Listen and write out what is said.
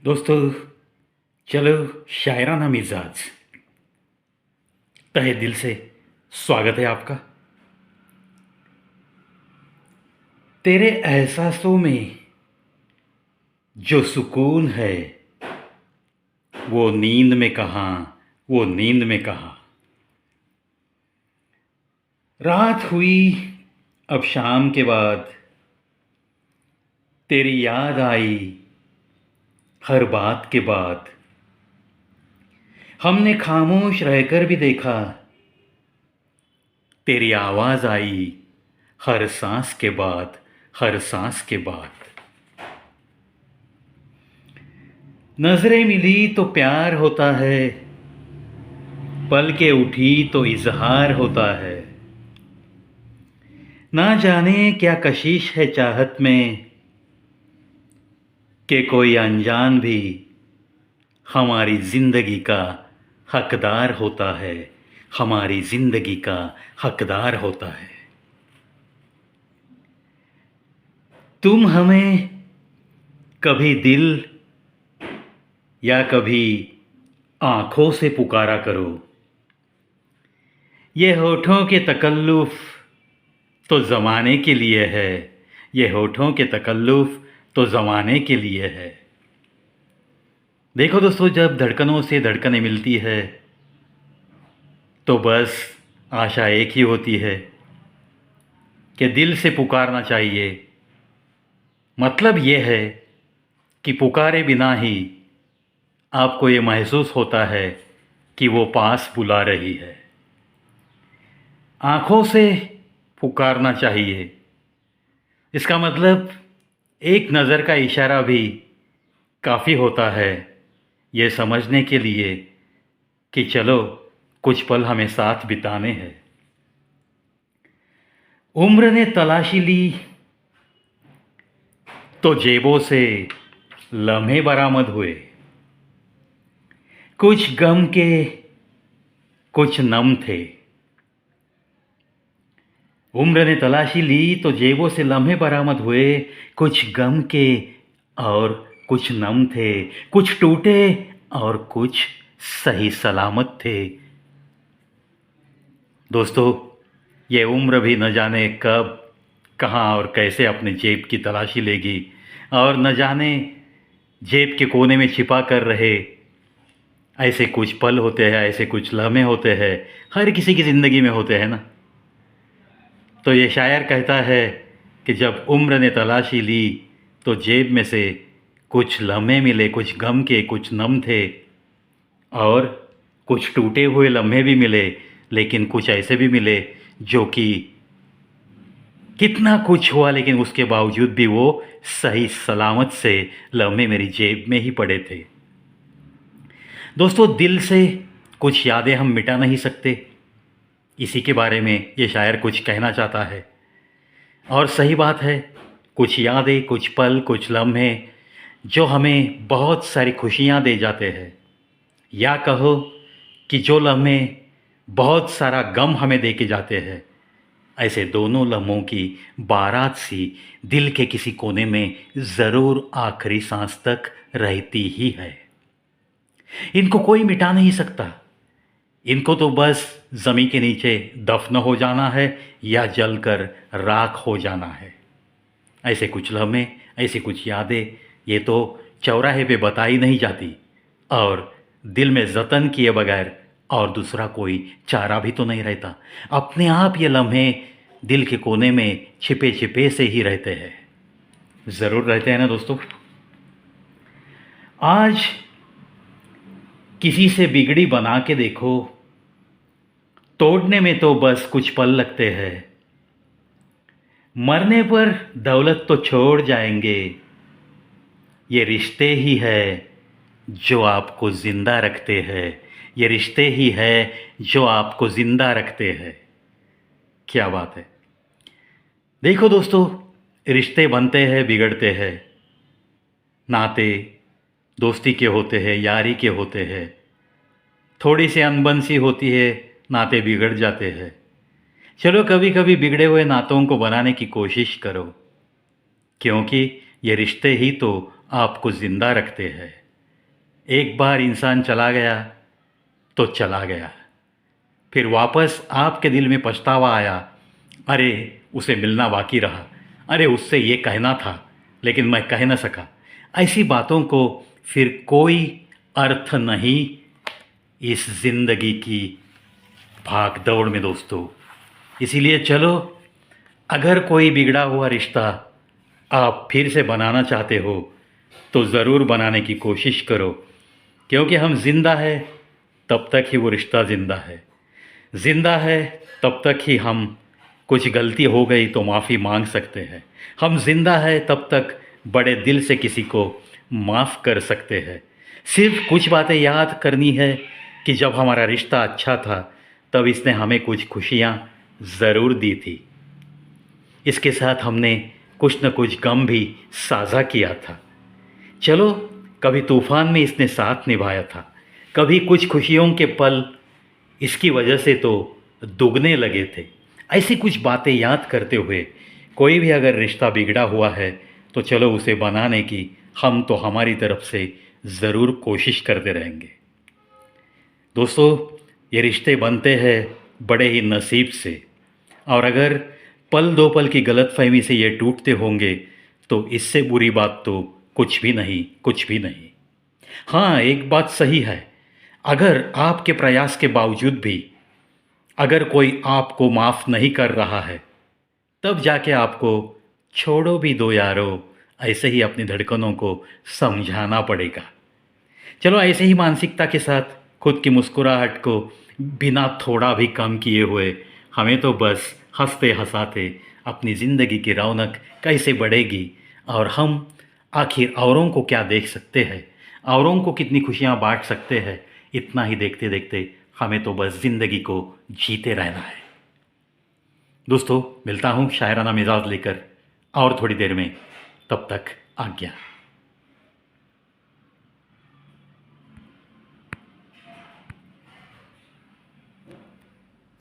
दोस्तों, चलो शायराना मिजाज तहे दिल से स्वागत है आपका। तेरे एहसासों में जो सुकून है वो नींद में कहाँ, वो नींद में कहाँ। रात हुई अब शाम के बाद, तेरी याद आई हर बात के बाद। हमने खामोश रहकर भी देखा, तेरी आवाज़ आई हर सांस के बाद, हर सांस के बाद। नजरें मिली तो प्यार होता है, पलकें उठी तो इजहार होता है। ना जाने क्या कशिश है चाहत में, कि कोई अनजान भी हमारी जिंदगी का हकदार होता है, हमारी जिंदगी का हकदार होता है। तुम हमें कभी दिल या कभी आंखों से पुकारा करो। ये होठों के तकल्लुफ़ तो ज़माने के लिए है, ये होठों के तकल्लुफ़ तो ज़माने के लिए है। देखो दोस्तों, जब धड़कनों से धड़कनें मिलती है तो बस आशा एक ही होती है कि दिल से पुकारना चाहिए। मतलब ये है कि पुकारे बिना ही आपको ये महसूस होता है कि वो पास बुला रही है। आँखों से पुकारना चाहिए, इसका मतलब एक नज़र का इशारा भी काफ़ी होता है ये समझने के लिए कि चलो कुछ पल हमें साथ बिताने हैं। उम्र ने तलाशी ली तो जेबों से लम्हे बरामद हुए, कुछ गम के कुछ नम थे। उम्र ने तलाशी ली तो जेबों से लम्हे बरामद हुए, कुछ गम के और कुछ नम थे, कुछ टूटे और कुछ सही सलामत थे। दोस्तों, ये उम्र भी न जाने कब, कहाँ और कैसे अपने जेब की तलाशी लेगी, और न जाने जेब के कोने में छिपा कर रहे। ऐसे कुछ पल होते हैं, ऐसे कुछ लम्हे होते हैं, हर किसी की ज़िंदगी में होते हैं ना। तो ये शायर कहता है कि जब उम्र ने तलाशी ली तो जेब में से कुछ लम्हे मिले, कुछ गम के कुछ नम थे, और कुछ टूटे हुए लम्हे भी मिले, लेकिन कुछ ऐसे भी मिले जो कि कितना कुछ हुआ लेकिन उसके बावजूद भी वो सही सलामत से लम्हे मेरी जेब में ही पड़े थे। दोस्तों, दिल से कुछ यादें हम मिटा नहीं सकते, इसी के बारे में ये शायर कुछ कहना चाहता है। और सही बात है, कुछ यादें, कुछ पल, कुछ लम्हे जो हमें बहुत सारी खुशियाँ दे जाते हैं, या कहो कि जो लम्हे बहुत सारा गम हमें दे के जाते हैं। ऐसे दोनों लम्हों की बारात सी दिल के किसी कोने में ज़रूर आखिरी सांस तक रहती ही है। इनको कोई मिटा नहीं सकता, इनको तो बस ज़मीन के नीचे दफन हो जाना है या जलकर राख हो जाना है। ऐसे कुछ लम्हे, ऐसी कुछ यादें, ये तो चौराहे पे बताई नहीं जाती, और दिल में जतन किए बगैर और दूसरा कोई चारा भी तो नहीं रहता। अपने आप ये लम्हे दिल के कोने में छिपे छिपे से ही रहते हैं, ज़रूर रहते हैं ना दोस्तों। आज किसी से बिगड़ी बना के देखो, तोड़ने में तो बस कुछ पल लगते हैं। मरने पर दौलत तो छोड़ जाएंगे, ये रिश्ते ही है जो आपको ज़िंदा रखते हैं, ये रिश्ते ही है जो आपको ज़िंदा रखते हैं। क्या बात है। देखो दोस्तों, रिश्ते बनते हैं, बिगड़ते हैं। नाते दोस्ती के होते हैं, यारी के होते हैं। थोड़ी सी अनबन सी होती है, नाते बिगड़ जाते हैं। चलो कभी कभी बिगड़े हुए नातों को बनाने की कोशिश करो, क्योंकि ये रिश्ते ही तो आपको ज़िंदा रखते हैं। एक बार इंसान चला गया तो चला गया, फिर वापस आपके दिल में पछतावा आया, अरे उसे मिलना बाकी रहा, अरे उससे ये कहना था लेकिन मैं कह न सका। ऐसी बातों को फिर कोई अर्थ नहीं इस ज़िंदगी की भाग दौड़ में दोस्तों। इसीलिए चलो, अगर कोई बिगड़ा हुआ रिश्ता आप फिर से बनाना चाहते हो तो ज़रूर बनाने की कोशिश करो, क्योंकि हम जिंदा है तब तक ही वो रिश्ता ज़िंदा है, ज़िंदा है तब तक ही हम कुछ गलती हो गई तो माफ़ी मांग सकते हैं, हम जिंदा है तब तक बड़े दिल से किसी को माफ़ कर सकते हैं। सिर्फ कुछ बातें याद करनी है कि जब हमारा रिश्ता अच्छा था तब इसने हमें कुछ खुशियाँ ज़रूर दी थी, इसके साथ हमने कुछ न कुछ गम भी साझा किया था। चलो, कभी तूफ़ान में इसने साथ निभाया था, कभी कुछ खुशियों के पल इसकी वजह से तो दुगने लगे थे। ऐसी कुछ बातें याद करते हुए कोई भी अगर रिश्ता बिगड़ा हुआ है तो चलो उसे बनाने की हम तो हमारी तरफ से ज़रूर कोशिश करते रहेंगे। दोस्तों, ये रिश्ते बनते हैं बड़े ही नसीब से, और अगर पल दो पल की गलतफहमी से ये टूटते होंगे तो इससे बुरी बात तो कुछ भी नहीं, कुछ भी नहीं। हाँ, एक बात सही है, अगर आपके प्रयास के बावजूद भी अगर कोई आपको माफ़ नहीं कर रहा है तब जाके आपको छोड़ो भी दो यारो, ऐसे ही अपनी धड़कनों को समझाना पड़ेगा। चलो, ऐसे ही मानसिकता के साथ खुद की मुस्कुराहट को बिना थोड़ा भी कम किए हुए हमें तो बस हंसते हंसाते अपनी ज़िंदगी की रौनक कैसे बढ़ेगी, और हम आखिर औरों को क्या देख सकते हैं, औरों को कितनी खुशियाँ बांट सकते हैं, इतना ही देखते देखते हमें तो बस ज़िंदगी को जीते रहना है। दोस्तों, मिलता हूँ शायराना मिजाज लेकर और थोड़ी देर में, तब तक आज्ञा।